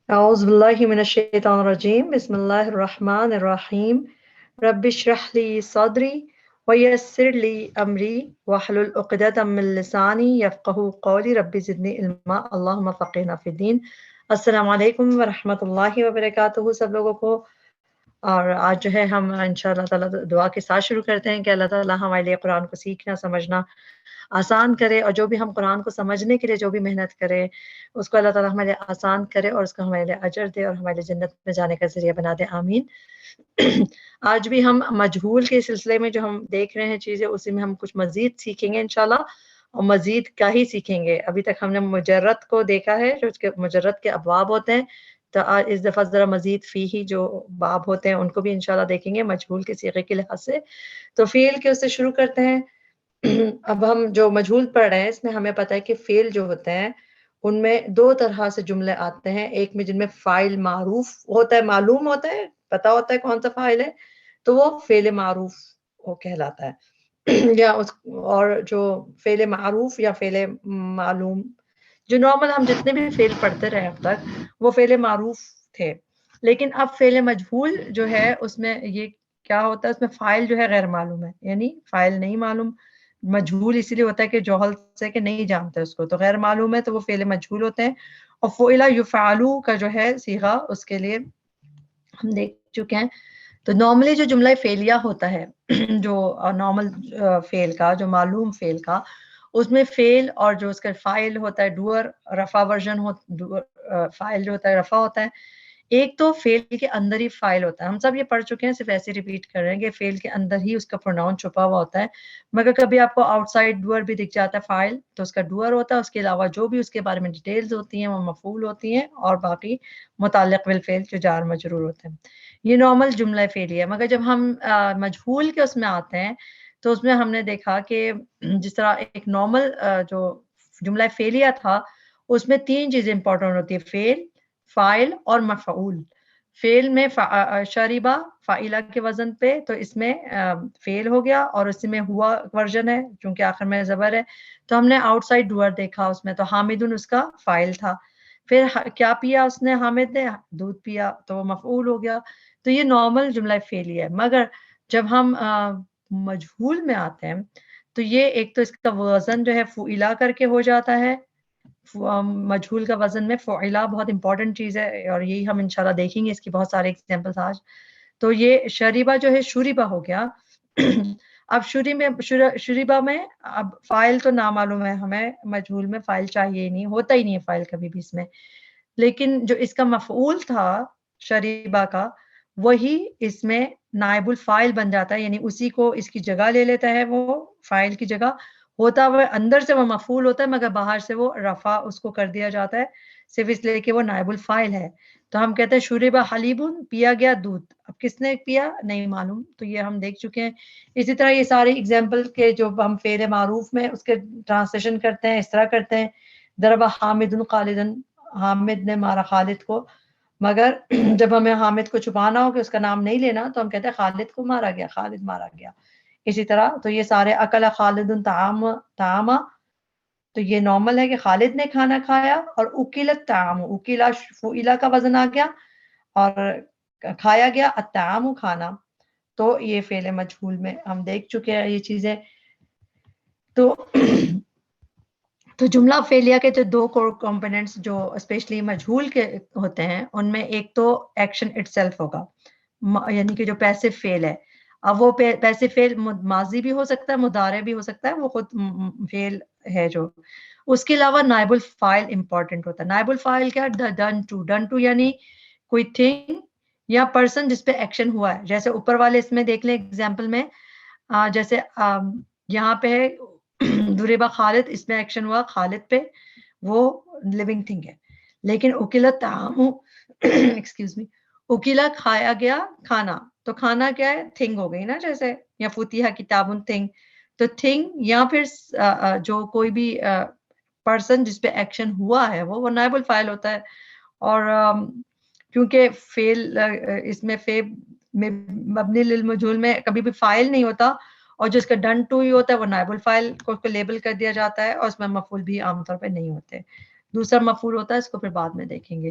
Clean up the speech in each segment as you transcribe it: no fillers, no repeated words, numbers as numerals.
أعوذ بالله من الشيطان الرجيم بسم الله الرحمن الرحيم رب اشرح لي صدري ويسر لي أمري واحلل عقدة من لساني يفقهوا قولي رب زدني علما اللهم فقهنا في الدين. السلام علیکم ورحمۃ اللہ وبرکاتہ سب لوگوں کو. اور آج جو ہے ہم انشاءاللہ تعالیٰ دعا کے ساتھ شروع کرتے ہیں کہ اللہ تعالیٰ ہمارے لیے قرآن کو سیکھنا سمجھنا آسان کرے، اور جو بھی ہم قرآن کو سمجھنے کے لیے جو بھی محنت کرے اس کو اللہ تعالیٰ ہمارے لیے آسان کرے اور اس کو ہمارے لیے اجر دے اور ہمارے لیے جنت میں جانے کا ذریعہ بنا دے، آمین. آج بھی ہم مجہول کے سلسلے میں جو ہم دیکھ رہے ہیں چیزیں، اسی میں ہم کچھ مزید سیکھیں گے انشاءاللہ، اور مزید کیا ہی سیکھیں گے. ابھی تک ہم نے مجرد کو دیکھا ہے، جو اس کے مجرد کے ابواب ہوتے ہیں، تو آج اس دفعہ ذرا مزید فی ہی جو باب ہوتے ہیں ان کو بھی انشاءاللہ دیکھیں گے مجہول کے صیغے کے لحاظ سے. تو فعل کے اس سے شروع کرتے ہیں. اب ہم جو مجہول پڑھ رہے ہیں اس میں ہمیں پتہ ہے کہ فعل جو ہوتے ہیں ان میں دو طرح سے جملے آتے ہیں. ایک میں جن میں فاعل معروف ہوتا ہے، معلوم ہوتا ہے، پتہ ہوتا ہے کون سا فاعل ہے، تو وہ فعل معروف وہ کہلاتا ہے. یا اس اور جو فعل معروف یا فعل معلوم، جو نارمل ہم جتنے بھی فعل پڑھتے رہے اب تک وہ فعل معروف تھے. لیکن اب فعل مجہول جو ہے اس میں یہ کیا ہوتا ہے، اس میں فاعل جو ہے غیر معلوم ہے، یعنی فاعل نہیں معلوم. مجہول اسی لیے ہوتا ہے کہ جوہل سے کہ نہیں جانتے اس کو، تو غیر معلوم ہے تو وہ فعل مجہول ہوتے ہیں. اور فعل یفعلوا کا جو ہے صیغہ اس کے لیے ہم دیکھ چکے ہیں. تو نارملی جو جملہ فعلیہ ہوتا ہے جو نارمل فعل کا، جو معلوم فعل کا، اس میں فعل اور جو اس کا فاعل ہوتا ہے ڈوئر، رفع ورژن ہو، فاعل جو ہوتا ہے رفع ہوتا ہے. ایک تو فعل کے اندر ہی فاعل ہوتا ہے، ہم سب یہ پڑھ چکے ہیں، صرف ایسے ریپیٹ کر رہے ہیں کہ فعل کے اندر ہی اس کا پروناؤن چھپا ہوا ہوتا ہے. مگر کبھی آپ کو آؤٹ سائڈ ڈوئر بھی دکھ جاتا ہے فاعل، تو اس کا ڈوئر ہوتا ہے، اس کے علاوہ جو بھی اس کے بارے میں ڈیٹیلز ہوتی ہیں وہ مفعول ہوتی ہیں، اور باقی متعلق بالفعل جو جار مجرور ہوتے ہیں. یہ نارمل جملہ فعلیہ ہے. مگر جب ہم مجہول کے اس میں آتے ہیں تو اس میں ہم نے دیکھا کہ جس طرح ایک نارمل جو جملہ فعلیہ تھا اس میں تین چیزیں امپورٹنٹ ہوتی ہے، فعل، فاعل اور مفعول. فعل میں شریبہ فاعلہ کے وزن پہ، تو اس میں فعل ہو گیا، اور اس میں ہوا ورژن ہے چونکہ آخر میں زبر ہے، تو ہم نے آؤٹ سائڈ ڈوئر دیکھا اس میں، تو حامدن اس کا فاعل تھا. پھر کیا پیا اس نے، حامد نے دودھ پیا، تو وہ مفعول ہو گیا. تو یہ نارمل جملہ فعلیہ ہے. مگر جب ہم مجہول میں آتے ہیں تو یہ ایک تو اس کا وزن جو ہے فعلا کر کے ہو جاتا ہے. مجہول کا وزن میں فعلا بہت امپورٹنٹ چیز ہے، اور یہی ہم انشاءاللہ دیکھیں گے، اس کی بہت سارے ایگزامپلس آج. تو یہ شریبہ جو ہے شوریبہ ہو گیا. اب شوریبہ میں اب فاعل تو نامعلوم ہے ہمیں، مجہول میں فاعل چاہیے ہی نہیں، ہوتا ہی نہیں ہے فاعل کبھی بھی اس میں. لیکن جو اس کا مفعول تھا شریبہ کا، وہی اس میں نائب الفاعل بن جاتا ہے، یعنی اسی کو اس کی جگہ لے لیتا ہے، وہ فاعل کی جگہ ہوتا وہ اندر سے وہ مفعول ہوتا ہے، مگر باہر سے وہ رفع اس کو کر دیا جاتا ہے، صرف اس لیے کہ وہ نائب الفاعل ہے. تو ہم کہتے ہیں شرب حلیبن، پیا گیا دودھ. اب کس نے پیا نہیں معلوم، تو یہ ہم دیکھ چکے ہیں. اسی طرح یہ سارے ایگزامپل کے جو ہم فعل معروف میں اس کے ٹرانسلیشن کرتے ہیں اس طرح کرتے ہیں، ضرب حامد خالدن، حامد نے مارا خالد کو. مگر جب ہمیں حامد کو چھپانا ہو کہ اس کا نام نہیں لینا، تو ہم کہتے ہیں خالد کو مارا گیا، خالد مارا گیا. اسی طرح تو یہ سارے اکل خالد طعام، تو یہ نارمل ہے کہ خالد نے کھانا کھایا. اور اکلت طعام، اکیلا فعلا کا وزن آ گیا اور کھایا گیا الطعام کھانا. تو یہ فعل مجہول میں ہم دیکھ چکے ہیں یہ چیزیں. تو جملہ فعلیہ کے جو دو کور کمپوننٹس جو اسپیشلی مجہول کے ہوتے ہیں، ان میں ایک تو ایکشن اٹ سیلف ہوگا، یعنی کہ جو پیسو فعل ہے. اب وہ پیسو فعل ماضی بھی ہو سکتا ہے، مضارع بھی ہو سکتا ہے، وہ خود فعل ہے جو. اس کے علاوہ نائب الفاعل امپورٹنٹ ہوتا ہے. نائب الفاعل کیا، ڈن ٹو، ڈن ٹو یعنی کوئی تھنگ یا پرسن جس پہ ایکشن ہوا ہے. جیسے اوپر والے اس میں دیکھ لیں ایگزامپل میں، جیسے یہاں پہ ہے ضرب خالد، اس میں ایکشن ہوا خالد پہ، وہ لیونگ تھنگ ہے. لیکن اکلت طعام، ایکسکیوز می، اکیلا کھایا گیا کھانا، تو کھانا کیا ہے، تھنگ ہو گئی نا، جیسے یا فتح کتاب تھنگ. تو تھنگ یا پھر جو کوئی بھی پرسن جس پہ ایکشن ہوا ہے وہ نائب الفاعل ہوتا ہے. اور کیونکہ فعل اس میں مبنی للمجہول میں کبھی بھی فاعل نہیں ہوتا، اور جو اس کا ڈن ٹو ہی ہوتا ہے وہ نائب الفاعل کو لیبل کر دیا جاتا ہے، اور اس میں مفعول بھی عام طور پہ نہیں ہوتے. دوسرا مفعول ہوتا ہے، اس کو پھر بعد میں دیکھیں گے.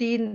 3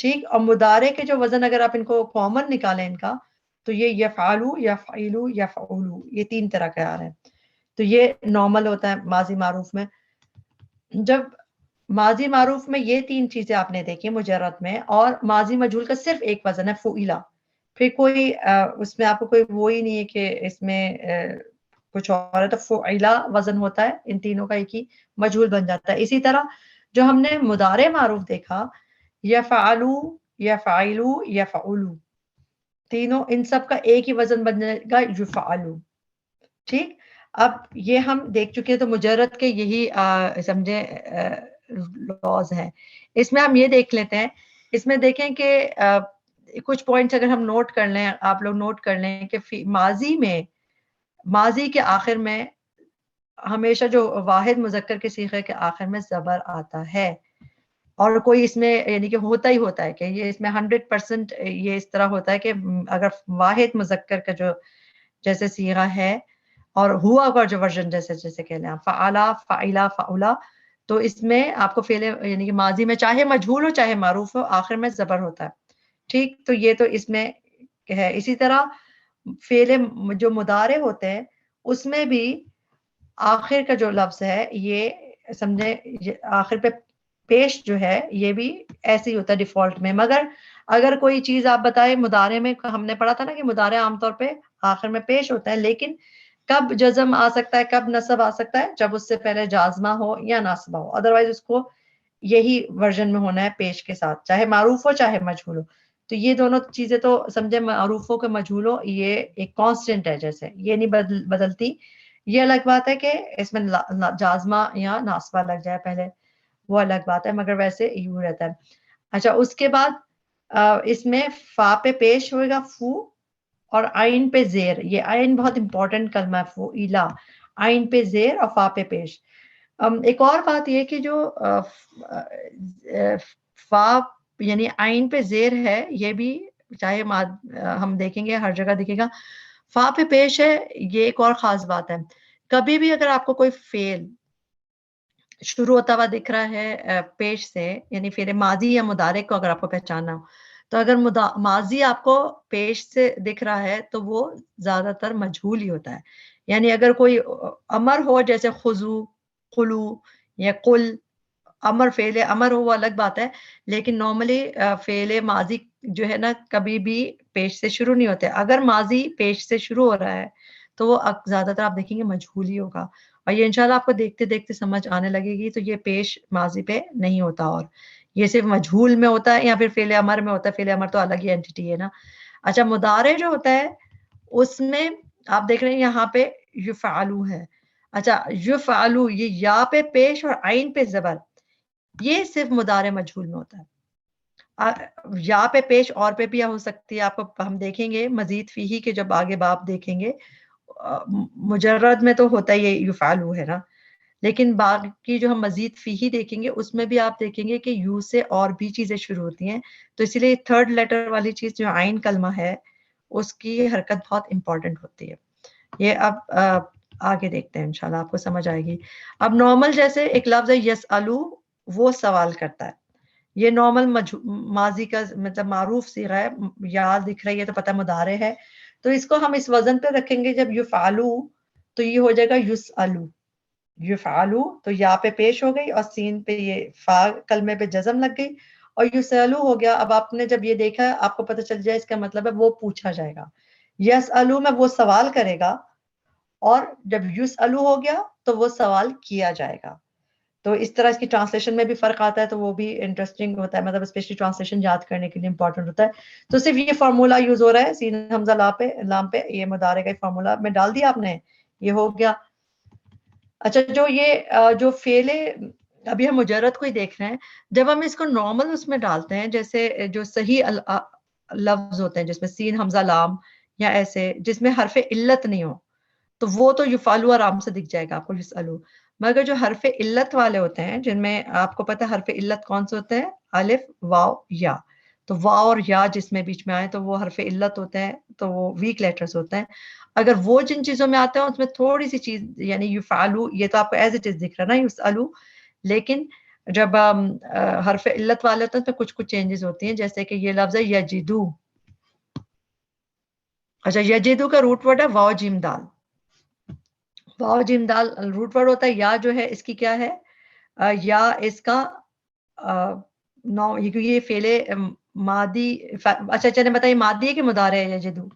ٹھیک. اور مضارع کے جو وزن اگر آپ ان کو کامن نکالیں ان کا تو یہ یفعلو یفعلو یفعلو یہ 3 طرح کے آ رہے ہیں. تو یہ نارمل ہوتا ہے ماضی معروف میں. جب ماضی معروف میں یہ 3 چیزیں آپ نے دیکھی مجرد میں، اور ماضی مجہول کا صرف ایک وزن ہے فعلا، پھر کوئی اس میں آپ کو کوئی وہی نہیں ہے کہ اس میں کچھ اور ہے، تو فعلا وزن ہوتا ہے ان تینوں کا ایک ہی، مجہول بن جاتا ہے. اسی طرح جو ہم نے مضارع معروف دیکھا یفعلو یفعلو یفعلو، تینوں ان سب کا ایک ہی وزن بن جائے گا یفعلو. ٹھیک. اب یہ ہم دیکھ چکے ہیں، تو مجرد کے یہی سمجھے لاز ہیں. اس میں ہم یہ دیکھ لیتے ہیں، اس میں دیکھیں کہ کچھ پوائنٹس اگر ہم نوٹ کر لیں، آپ لوگ نوٹ کر لیں کہ ماضی کے آخر میں ہمیشہ جو واحد مذکر کے صیغے کے آخر میں زبر آتا ہے، اور کوئی اس میں یعنی کہ ہوتا ہی ہوتا ہے کہ یہ اس میں 100% یہ اس طرح ہوتا ہے کہ اگر واحد مذکر کا جو جیسے صیغہ ہے اور ہوا کا جو ورژن جیسے کہہ لیں فعلا فعلا فعلا، تو اس میں آپ کو فعل یعنی کہ ماضی میں چاہے مجہول ہو چاہے معروف ہو آخر میں زبر ہوتا ہے. ٹھیک. تو یہ تو اس میں ہے. اسی طرح فعل جو مضارع ہوتے ہیں اس میں بھی آخر کا جو لفظ ہے یہ سمجھے آخر پہ پیش جو ہے یہ بھی ایسے ہی ہوتا ہے ڈیفالٹ میں. مگر اگر کوئی چیز آپ بتائیں مضارع میں، ہم نے پڑھا تھا نا کہ مضارع عام طور پہ آخر میں پیش ہوتا ہے، لیکن کب جزم آ سکتا ہے کب نصب آ سکتا ہے، جب اس سے پہلے جازمہ ہو یا ناصبہ ہو. ادروائز اس کو یہی ورژن میں ہونا ہے پیش کے ساتھ، چاہے معروف ہو چاہے مجہول ہو. تو یہ دونوں چیزیں تو سمجھے معروف ہو کہ مجہول ہو یہ ایک کانسٹنٹ ہے، جیسے یہ نہیں بدلتی. یہ الگ بات ہے کہ اس میں جازمہ یا ناصبہ لگ جائے پہلے، وہ الگ بات ہے، مگر ویسے یوں رہتا ہے. اچھا اس کے بعد اس میں فا پہ پیش ہوئے گا فو، اور آئین پہ زیر. یہ آئین بہت امپورٹنٹ کلمہ ہے فعلا، آئین پہ زیر اور فا پہ پیش. ایک اور بات یہ کہ جو فا یعنی آئین پہ زیر ہے یہ بھی چاہے ہم دیکھیں گے ہر جگہ دیکھے گا فا پہ پیش ہے. یہ ایک اور خاص بات ہے، کبھی بھی اگر آپ کو کوئی فعل شروع ہوتا ہوا دکھ رہا ہے پیش سے، یعنی فعل ماضی یا مضارع کو اگر آپ کو پہچاننا ہو، تو اگر ماضی آپ کو پیش سے دکھ رہا ہے تو وہ زیادہ تر مجہول ہی ہوتا ہے. یعنی اگر کوئی امر ہو جیسے خذو قلو یا قل، امر فعل امر ہو وہ الگ بات ہے، لیکن نارملی فعل ماضی جو ہے نا کبھی بھی پیش سے شروع نہیں ہوتے. اگر ماضی پیش سے شروع ہو رہا ہے تو وہ زیادہ تر آپ دیکھیں گے مجہول ہی ہوگا، اور یہ انشاءاللہ آپ کو دیکھتے دیکھتے سمجھ آنے لگے گی. تو یہ پیش ماضی پہ نہیں ہوتا، اور یہ صرف مجہول میں ہوتا ہے یا پھر فعل امر میں ہوتا ہے. فعل امر تو الگ ہی اینٹی ہے نا. اچھا مضارع جو ہوتا ہے اس میں آپ دیکھ رہے ہیں یہاں پہ یفعلو ہے. اچھا یفعلو یہ یا پہ پیش اور عین پہ زبر، یہ صرف مضارع مجہول میں ہوتا ہے. یا پہ پیش اور پہ بھی ہو سکتی ہے، آپ کو ہم دیکھیں گے مزید فیہی کے جب آگے باب دیکھیں گے. مجرد میں تو ہوتا ہے یہ یفعلو ہے نا، لیکن باقی جو ہم مزید فیہی دیکھیں گے اس میں بھی آپ دیکھیں گے کہ یو سے اور بھی چیزیں شروع ہوتی ہیں. تو اسی لیے تھرڈ لیٹر والی چیز جو عین کلمہ ہے اس کی حرکت بہت امپورٹنٹ ہوتی ہے. یہ اب آگے دیکھتے ہیں انشاءاللہ آپ کو سمجھ آئے گی. اب نارمل جیسے ایک لفظ ہے یسألو، وہ سوال کرتا ہے. یہ نارمل ماضی کا مطلب معروف صیغہ ہے، یا دکھ رہی ہے تو پتہ مضارع ہے. تو اس کو ہم اس وزن پہ رکھیں گے جب یفعلو تو یہ ہو جائے گا یسألو. یفعلو تو یا پہ پیش ہو گئی اور سین پہ یہ فا کلمے پہ جزم لگ گئی، اور یسألو ہو گیا. اب آپ نے جب یہ دیکھا آپ کو پتہ چل جائے اس کا مطلب ہے وہ پوچھا جائے گا. یسألو میں وہ سوال کرے گا، اور جب یسألو ہو گیا تو وہ سوال کیا جائے گا. تو اس طرح اس کی ٹرانسلیشن میں بھی فرق آتا ہے، تو وہ بھی انٹرسٹنگ ہوتا ہے، مطلب اسپیشلی ٹرانسلیشن یاد کرنے کے لیے امپورٹنٹ ہوتا ہے. تو صرف یہ فارمولا یوز ہو رہا ہے سین حمزہ لام پہ یہ مضارع کا فارمولا میں ڈال دیا آپ نے، یہ ہو گیا. اچھا جو یہ جو فعل ابھی ہم مجرد کو ہی دیکھ رہے ہیں، جب ہم اس کو نارمل اس میں ڈالتے ہیں جیسے جو صحیح لفظ ہوتے ہیں جس میں سین حمزہ لام یا ایسے جس میں حرف علت نہیں ہو، تو وہ تو یفعلو آرام سے دکھ جائے گا آپ کو یسألو. مگر جو حرف علت والے ہوتے ہیں جن میں آپ کو پتہ ہے حرف علت کون سے ہوتے ہیں، الف واو یا، تو واو اور یا جس میں بیچ میں آئے تو وہ حرف علت ہوتے ہیں، تو وہ ویک لیٹرز ہوتے ہیں. اگر وہ جن چیزوں میں آتے ہیں اس میں تھوڑی سی چیز یعنی یفعلو، یہ تو آپ کو ایز اٹ از دکھ رہا ہے نا یسألو، لیکن جب حرف علت والے ہوتے ہیں تو کچھ کچھ چینجز ہوتی ہیں، جیسے کہ یہ لفظ ہے یجدو. اچھا یجدو کا روٹ ورڈ ہے واو جیم دال. واو جیم دال روٹ ورڈ ہوتا ہے. یا جو ہے اس کی کیا ہے، یا اس کا نو، کیونکہ یہ فعل ماضی. اچھا چلیں بتائیے ماضی ہے کہ مضارع ہے یجدو؟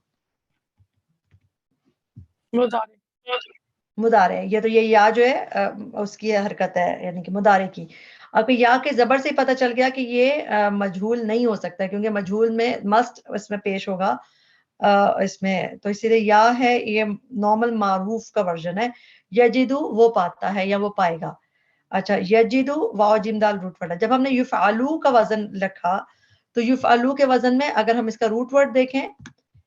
مضارع ہے. یہ تو یہ یا جو ہے اس کی حرکت ہے، یعنی کہ مضارع کی. اب یا کے زبر سے پتہ چل گیا کہ یہ مجہول نہیں ہو سکتا، کیونکہ مجہول میں مسٹ اس میں پیش ہوگا اس میں، تو اسی لیے یا ہے، یہ نارمل معروف کا ورژن ہے. یجدو وہ پاتا ہے یا وہ پائے گا. اچھا یجدو واو جیم دال روٹ ورڈ ہے. جب ہم نے یفعلو کا وزن رکھا تو یفعلو کے وزن میں اگر ہم اس کا روٹ ورڈ دیکھیں،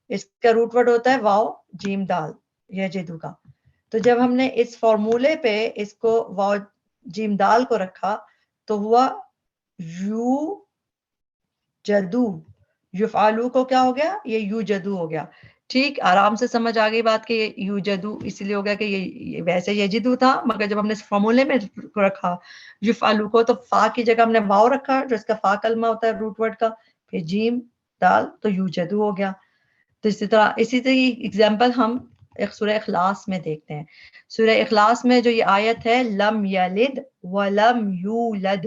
اس کا روٹ ورڈ ہوتا ہے واو جیم دال یجدو کا. تو جب ہم نے اس فارمولے پہ اس کو واو جیم دال کو رکھا تو ہوا یو جدو. یفعلو کو کیا ہو گیا، یہ یو جدو ہو گیا. ٹھیک، آرام سے سمجھ آ گئی بات کہ یہ یو جدو اس لیے ہو گیا کہ یہ ویسے یجدو تھا، مگر جب ہم نے اس فارمولے میں رکھا یفعلو کو تو فا کی جگہ ہم نے واو رکھا جو اس کا فا کلمہ ہوتا ہے روٹ ورڈ کا، پھر جیم دال تو یو جدو ہو گیا. تو اسی طرح ایگزامپل ہم ایک سورہ اخلاص میں دیکھتے ہیں. سورہ اخلاص میں جو یہ آیت ہے لم یلد ولم یولد،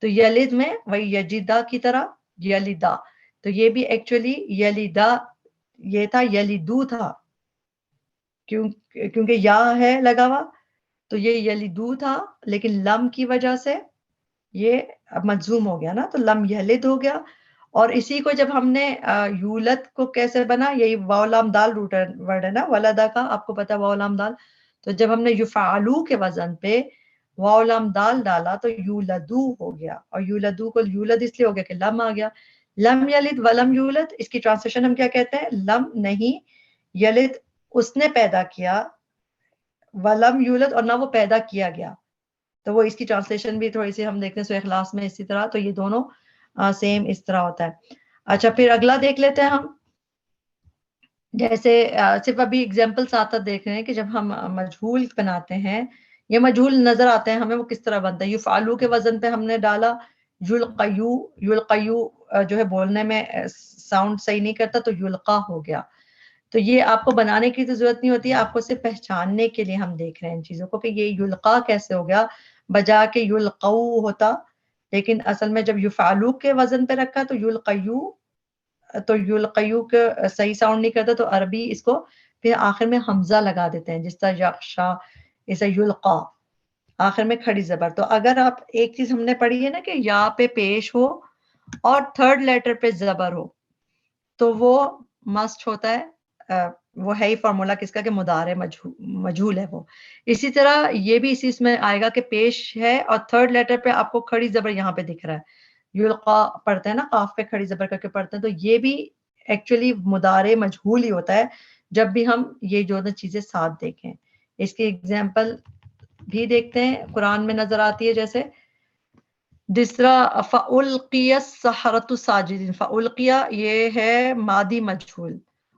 تو یلد میں وہی یجدہ کی طرح یلدہ، تو یہ بھی ایکچولی یلدہ یہ تھا، یلدو تھا کیونکہ یا ہے لگا ہوا، تو یہ یلدو تھا، لیکن لم کی وجہ سے یہ مجزوم ہو گیا نا، تو لم یلد ہو گیا. اور اسی کو جب ہم نے یولد کو کیسے بنا، یہی واو لام دال روٹ ورڈ ہے نا ولدہ کا، آپ کو پتا واو لام دال. تو جب ہم نے یفعلو کے وزن پہ واو لام دال ڈالا تو یولدو ہو گیا، اور یولدو کو یولد اس لیے ہو گیا کہ لم آ گیا. لم یلد ولم یولد، اس کی ٹرانسلیشن ہم کیا کہتے ہیں، لم نہیں، یلد اس نے پیدا کیا، ولم یولد اور نہ وہ پیدا کیا گیا. تو وہ اس کی ٹرانسلیشن بھی تھوڑی سی ہم دیکھتے ہیں سورہ اخلاص میں اسی طرح، تو یہ دونوں سیم اس طرح ہوتا ہے. اچھا پھر اگلا دیکھ لیتے ہیں ہم، جیسے صرف ابھی ایگزامپل ساتھ دیکھ رہے ہیں کہ جب ہم مجہول بناتے ہیں یا مجہول نظر آتے ہیں ہمیں وہ کس طرح بنتا ہے. یفعلو کے وزن پہ ہم نے ڈالا یلقیو، یلقیو جو ہے بولنے میں ساؤنڈ صحیح نہیں کرتا تو یلقا ہو گیا. تو یہ آپ کو بنانے کی تو ضرورت نہیں ہوتی ہے، آپ کو صرف پہچاننے کے لیے ہم دیکھ رہے ہیں ان چیزوں کو کہ یہ یلقا کیسے ہو گیا بجا کے یلقو ہوتا. لیکن اصل میں جب یفعلو کے وزن پہ رکھا تو یلقیو، تو یلقیو کے صحیح ساؤنڈ نہیں کرتا تو عربی اس کو پھر آخر میں حمزہ لگا دیتے ہیں، جس طرح یخشا، اسے یلقا آخر میں کھڑی زبر. تو اگر آپ ایک چیز ہم نے پڑھی ہے نا کہ یا پہ پیش ہو اور تھرڈ لیٹر پہ زبر ہو تو وہ مسٹ ہوتا ہے، وہ ہے ہی فارمولا کس کا کہ مضارع مجہول ہے وہ. اسی طرح یہ بھی اسی میں آئے گا کہ پیش ہے اور تھرڈ لیٹر پہ آپ کو کھڑی زبر یہاں پہ دکھ رہا ہے، یلقا پڑھتے ہیں نا، قاف پہ کھڑی زبر کر کے پڑھتے ہیں، تو یہ بھی ایکچولی مضارع مجہول ہی ہوتا ہے جب بھی ہم یہ جو چیزیں ساتھ دیکھیں. اس کی ایگزامپل بھی دیکھتے ہیں قرآن میں نظر آتی ہے، جیسے دوسرا فَأُلْقِيَ السَّحَرَةُ سَاجِدِينَ. فَأُلْقِيَ یہ ہے ماضی مجہول،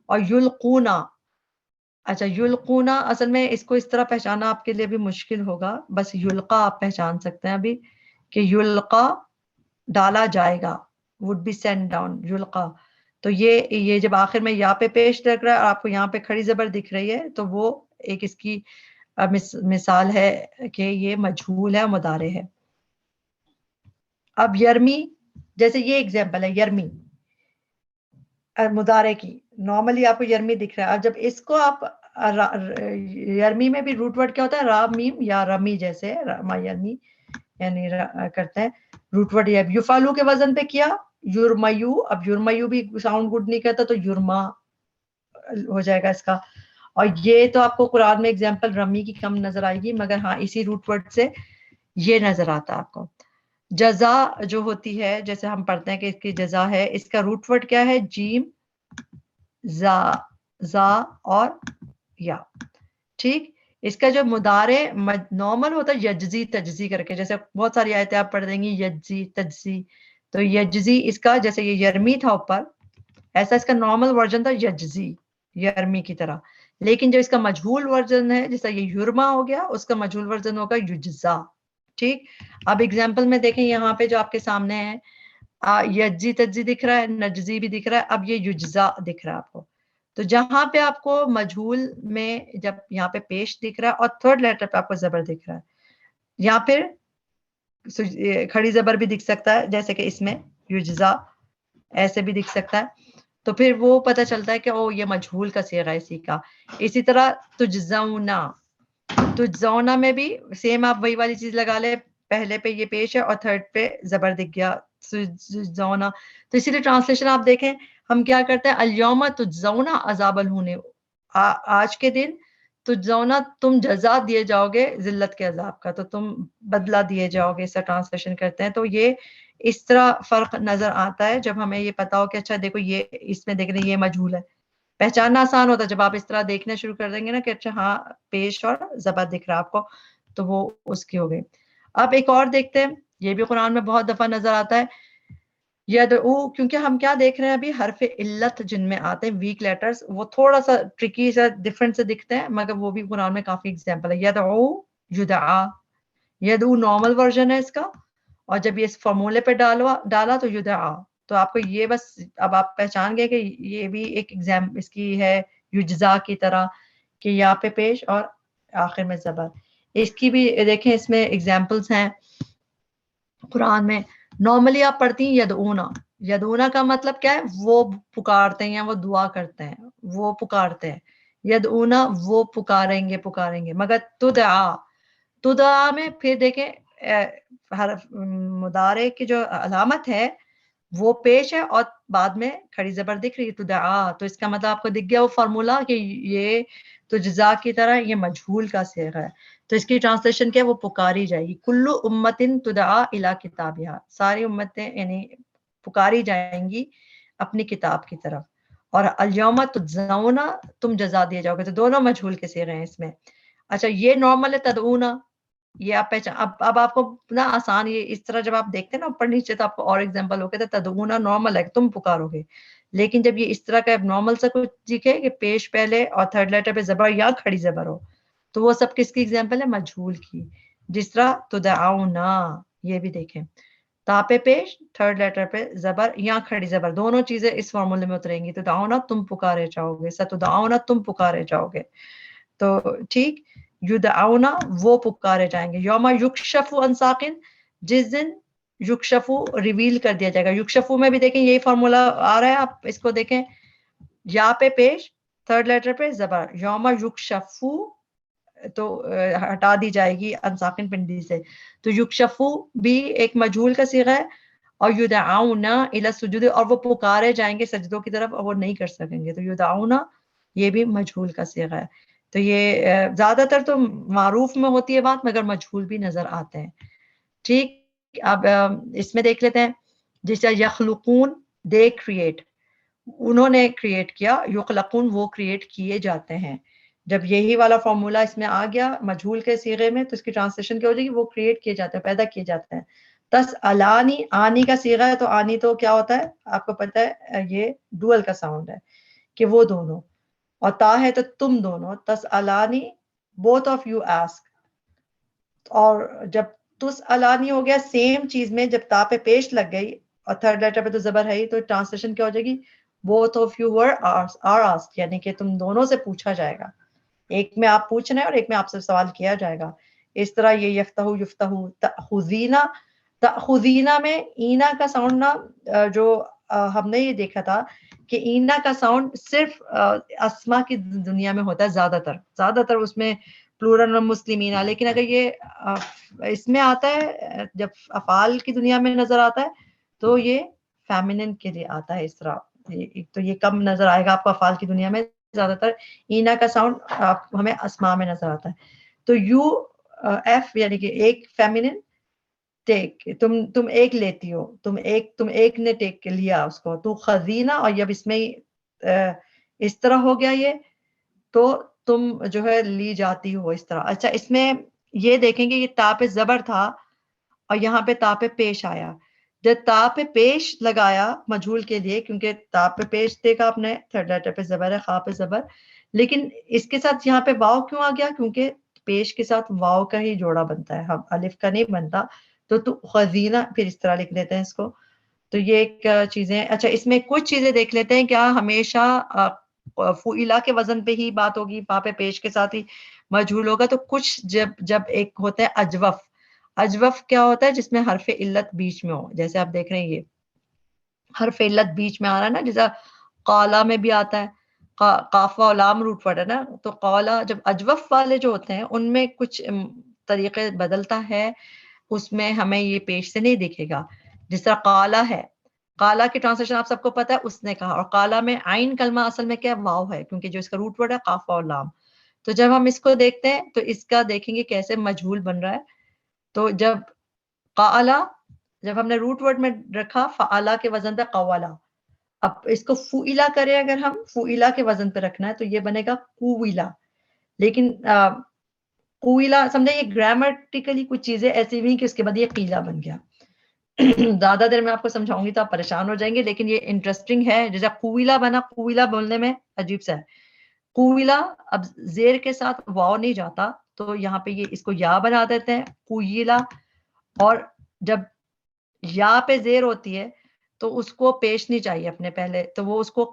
اور یلقونا، اچھا یلقونا اصل میں اس کو اس طرح پہچانا آپ کے لیے بھی مشکل ہوگا، بس یلقا آپ پہچان سکتے ہیں ابھی کہ یلقا ڈالا جائے گا، would be sent down، یلقا. تو یہ جب آخر میں یا پہ پیش لگ رہا ہے اور آپ کو یہاں پہ کھڑی زبر دکھ رہی ہے تو وہ ایک اس کی مثال ہے کہ یہ مجہول ہے، مضارع ہے. اب یرمی، جیسے یہ ایگزامپل ہے یرمی مضارع کی، نارملی آپ کو یرمی دکھ رہا ہے، اور جب اس کو آپ یرمی میں بھی روٹ ورڈ کیا ہوتا ہے، را میم یا رمی، جیسے راما یرمی یعنی کرتے ہیں روٹ ورڈ. یفعلو کے وزن پہ کیا یرمیو، اب یرمیو بھی ساؤنڈ گڈ نہیں کرتا تو یرما ہو جائے گا اس کا. اور یہ تو آپ کو قرآن میں ایگزامپل رمی کی کم نظر آئے گی، مگر ہاں اسی روٹ ورڈ سے یہ نظر آتا آپ کو. جزا جو ہوتی ہے، جیسے ہم پڑھتے ہیں کہ اس کی جزا ہے، اس کا روٹ ورڈ کیا ہے، جیم زا اور یا. ٹھیک، اس کا جو مضارع نارمل ہوتا ہے یجزی تجزی کر کے، جیسے بہت ساری آیتیں آپ پڑھ دیں گی یجزی تجزی، تو یجزی اس کا جیسے یہ یرمی تھا اوپر، ایسا اس کا نارمل ورژن تھا یجزی یرمی کی طرح. لیکن جو اس کا مجہول ورژن ہے، جیسا یہ یرما ہو گیا، اس کا مجہول ورژن ہوگا یجزا. ٹھیک. اب ایگزامپل میں دیکھیں یہاں پہ جو آپ کے سامنے ہے یجزی تجزی دکھ رہا ہے, نجزی بھی دکھ رہا ہے, اب یہ یجزا دکھ رہا ہے آپ کو. تو جہاں پہ آپ کو مجہول میں جب یہاں پہ پیش دکھ رہا ہے اور تھرڈ لیٹر پہ آپ کو زبر دکھ رہا ہے, یہاں پھر کھڑی زبر بھی دکھ سکتا ہے جیسے کہ اس میں یجزا ایسے بھی دکھ سکتا ہے, تو پھر وہ پتہ چلتا ہے کہ او یہ مجہول کا صیغہ ہے اسی کا. اسی طرح تجزونا, تجزونا میں بھی سیم آپ وہی والی چیز لگا لے, پہلے پہ یہ پیش ہے اور تھرڈ پہ زبر دکھ گیا تجزونا. تو اسی لیے ٹرانسلیشن آپ دیکھیں ہم کیا کرتے ہیں, الیوم تجزونا عذاب الہون, آج کے دن تجزونا تم جزا دیے جاؤ گے ذلت کے عذاب کا, تو تم بدلہ دیے جاؤ گے, اس طرح ٹرانسلیشن کرتے ہیں. تو یہ اس طرح فرق نظر آتا ہے جب ہمیں یہ پتا ہو کہ اچھا دیکھو یہ اس میں دیکھ رہے ہیں یہ مجہول ہے. پہچاننا آسان ہوتا ہے جب آپ اس طرح دیکھنا شروع کر دیں گے نا کہ اچھا ہاں پیش اور زبر دکھ رہا ہے آپ کو, تو وہ اس کی ہو گئی. اب ایک اور دیکھتے ہیں, یہ بھی قرآن میں بہت دفعہ نظر آتا ہے, یدعو, کیونکہ ہم کیا دیکھ رہے ہیں ابھی حرف علت جن میں آتے ہیں ویک لیٹرز, وہ تھوڑا سا ٹرکی سا ڈفرنٹ سے دکھتے ہیں, مگر وہ بھی قرآن میں کافی ایگزامپل ہے. یدعو, یدعا, یدعو نارمل ورژن ہے اس کا, اور جب یہ اس فارمولے پہ ڈالا تو یدعا, تو آپ کو یہ بس اب آپ پہچان گئے کہ یہ بھی ایک ایگزام اس کی ہے یجزا کی طرح, کہ یہاں پہ پیش اور آخر میں زبر. اس کی بھی دیکھیں اس میں ایگزامپلس ہیں قرآن میں. نارملی آپ پڑھتی ہیں یدعونا, یدعونا کا مطلب کیا ہے, وہ پکارتے ہیں یا وہ دعا کرتے ہیں, وہ پکارتے ہیں. یدعونا وہ پکاریں گے, مگر تدعا, تدعا میں پھر دیکھیں حرف مضارع کی جو علامت ہے وہ پیش ہے اور بعد میں کھڑی زبر دکھ رہی ہے تدعا, تو اس کا مطلب آپ کو دکھ گیا وہ فارمولا کہ یہ تجزا کی طرح یہ مجہول کا صیغہ ہے. تو اس کی ٹرانسلیشن کیا ہے, وہ پکاری جائے گی. کلو امتن تدعا الی کتابہا, ساری امتیں یعنی پکاری جائیں گی اپنی کتاب کی طرف. اور الیوم تجزونا, تم جزا دیے جاؤ گے, تو دونوں مجہول کے صیغے ہیں اس میں. اچھا یہ نارمل ہے تدعونا, یہ آپ پہچان, اب آپ کو نا آسان, یہ اس طرح جب آپ دیکھتے ہیں نا اوپر نیچے تو آپ کو اور ایگزامپل ہو گئے, تو تدعونا نارمل ہے تم پکارو گے, لیکن جب یہ اس طرح کا نارمل سا کچھ دکھے کہ پیش پہلے اور تھرڈ لیٹر پہ زبر یا کھڑی زبر ہو, تو وہ سب کس کی ایگزامپل ہے, مجہول کی. جس طرح تدعونا, یہ بھی دیکھیں تا پہ پیش, تھرڈ لیٹر پہ زبر یا کھڑی زبر, دونوں چیزیں اس فارمولے میں اتریں گی. تدعونا تم پکارے جاؤ گے, ستدعونا تم پکارے جاؤ گے. تو ٹھیک, یدعونا وہ پکارے جائیں گے. یوم یکشف عن ساق, جس دن یکشفو ریویل کر دیا جائے گا. یکشفو میں بھی دیکھیں یہی فارمولا آ رہا ہے, آپ اس کو دیکھیں یا پہ پیش, تھرڈ لیٹر پہ زبر, یوم یکشفو تو ہٹا دی جائے گی انساقن پنڈی سے, تو یکشفو بھی ایک مجہول کا صیغہ ہے, اور یدعونا الی السجود, اور وہ پکارے جائیں گے سجدوں کی طرف اور وہ نہیں کر سکیں گے, تو یدعونا یہ بھی مجہول کا صیغہ ہے. تو یہ زیادہ تر تو معروف میں ہوتی ہے بات, مگر مجہول بھی نظر آتے ہیں. ٹھیک, اب اس میں دیکھ لیتے ہیں, جس طرح یخلقون, دے کریٹ, انہوں نے کریٹ کیا, یخلقون وہ کریٹ کیے جاتے ہیں. جب یہی والا فارمولا اس میں آ گیا مجہول کے صیغے میں, تو اس کی ٹرانسلیشن کیا ہو جائے گی, وہ کریٹ کیے جاتے ہیں, پیدا کیے جاتے ہیں. تسألانی, آنی کا صیغہ ہے, تو آنی تو کیا ہوتا ہے آپ کو پتہ ہے, یہ ڈوئل کا ساؤنڈ ہے کہ وہ دونوں, اور تا ہے تو تم دونوں. تسألانی, both of you ask, اور جب تسألانی ہو گیا سیم چیز میں, جب تا پہ پیش لگ گئی اور تھرڈ لیٹر پہ تو زبر ہے ہی, تو ٹرانسلیشن کیا ہو جائے گی, both of you were asked, یعنی کہ تم دونوں سے پوچھا جائے گا, ایک میں آپ پوچھ رہے ہیں اور ایک میں آپ سے سوال کیا جائے گا. اس طرح یہ یفتح یفتح, تأخذینا, تأخذینا میں اینا کا ساؤنڈ نا, جو ہم نے یہ دیکھا تھا کہ اینا کا ساؤنڈ صرف اسما کی دنیا میں ہوتا ہے زیادہ تر اس میں پلورل مسلمین, لیکن اگر یہ اس میں آتا ہے جب افعال کی دنیا میں نظر آتا ہے تو یہ فیمینن کے لیے آتا ہے اس طرح, تو یہ کم نظر آئے گا آپ کو افعال کی دنیا میں. زیادہ تر اینا کا ساؤنڈ ہمیں اسما میں نظر آتا ہے. تو یو ایف یعنی کہ ایک فیمینن, ٹیک, تم ایک لیتی ہو, تم ایک نے ٹیک لیا اس کو, تو خزینہ, اور جب اس میں اس طرح ہو گیا یہ, تو تم جو ہے لی جاتی ہو اس طرح. اچھا اس میں یہ دیکھیں گے یہ تا پہ زبر تھا اور یہاں پہ تا پہ پیش آیا, جب تا پہ پیش لگایا مجہول کے لیے, کیونکہ تا پہ پیش دیکھا آپ نے, تھرڈ لیٹر پہ زبر ہے, خا پہ زبر, لیکن اس کے ساتھ یہاں پہ واو کیوں آ گیا, کیونکہ پیش کے ساتھ واو کا ہی جوڑا بنتا ہے, ہم الف کا نہیں بنتا. تو خزینہ پھر اس طرح لکھ لیتے ہیں اس کو. تو یہ ایک چیزیں. اچھا اس میں کچھ چیزیں دیکھ لیتے ہیں, کیا ہمیشہ فعلا کے وزن پہ ہی بات ہوگی, پا پہ پیش کے ساتھ ہی مجہول ہوگا؟ تو کچھ جب ایک ہوتا ہے اجوف. اجوف کیا ہوتا ہے؟ جس میں حرف علت بیچ میں ہو. جیسے آپ دیکھ رہے ہیں یہ حرف علت بیچ میں آ رہا ہے نا, جیسا قالا میں بھی آتا ہے, قاف و لام روٹ ورڈ ہے نا. تو قالا جب اجوف والے جو ہوتے ہیں ان میں کچھ طریقے بدلتا ہے, اس میں ہمیں یہ پیش سے نہیں دکھے گا. جس طرح قالا ہے, قالا کی ٹرانسلیشن آپ سب کو پتا ہے, اس نے کہا. اور قالا میں عین کلمہ اصل میں کیا واو ہے, کیونکہ جو اس کا روٹ ورڈ ہے قاف و لام. تو جب ہم اس کو دیکھتے ہیں تو اس کا دیکھیں گے کیسے مجہول بن رہا ہے. تو جب قالا جب ہم نے روٹ ورڈ میں رکھا, فعلا کے وزن پہ قوالا. اب اس کو فعلا کریں اگر ہم فعلا کے وزن پہ رکھنا ہے تو یہ بنے گا قویلا. لیکن قویلا سمجھے یہ گرامیٹیکلی کچھ چیزیں ایسی ہوئی کہ اس کے بعد یہ قیلا بن گیا. زیادہ دیر میں آپ کو سمجھاؤں گی تو آپ پریشان ہو جائیں گے, لیکن یہ انٹرسٹنگ ہے. جیسا قویلا بنا, قویلا بولنے میں عجیب سا ہے. قویلا اب زیر کے ساتھ واو نہیں جاتا, تو یہاں پہ یہ اس کو یا بنا دیتے ہیں قویلا. اور جب یا پہ زیر ہوتی ہے تو اس کو پیش نہیں چاہیے اپنے پہلے, تو وہ اس کو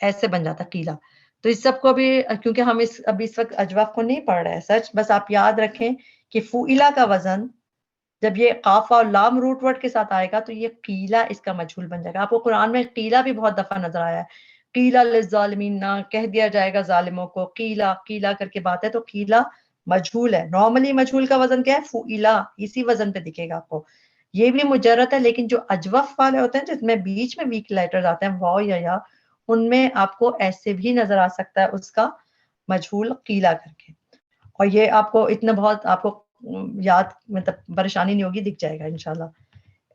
ایسے بن جاتا قیلا. تو اس سب کو بھی, کیونکہ ہم ابھی اس وقت اجواف کو نہیں پڑھ رہے ہیں سچ, بس آپ یاد رکھیں کہ فعلا کا وزن جب یہ قاف اور لام روٹ ورڈ کے ساتھ آئے گا تو یہ قیلا اس کا مجہول بن جائے گا. آپ کو قرآن میں قیلا بھی بہت دفعہ نظر آیا ہے. قیلا للظالمین, نہ کہہ دیا جائے گا ظالموں کو. قیلا قیلا کر کے بات ہے, تو قیلا مجہول ہے. نارملی مجہول کا وزن کیا ہے؟ فعلا, اسی وزن پہ دکھے گا آپ کو. یہ بھی مجرد ہے, لیکن جو اجوف والے ہوتے ہیں جس میں بیچ میں ویک لیٹرز آتے ہیں واو یا, ان میں آپ کو ایسے بھی نظر آ سکتا ہے اس کا مجہول قیلا کر کے. اور یہ آپ کو اتنا بہت آپ کو یاد مطلب پریشانی نہیں ہوگی, دکھ جائے گا انشاءاللہ.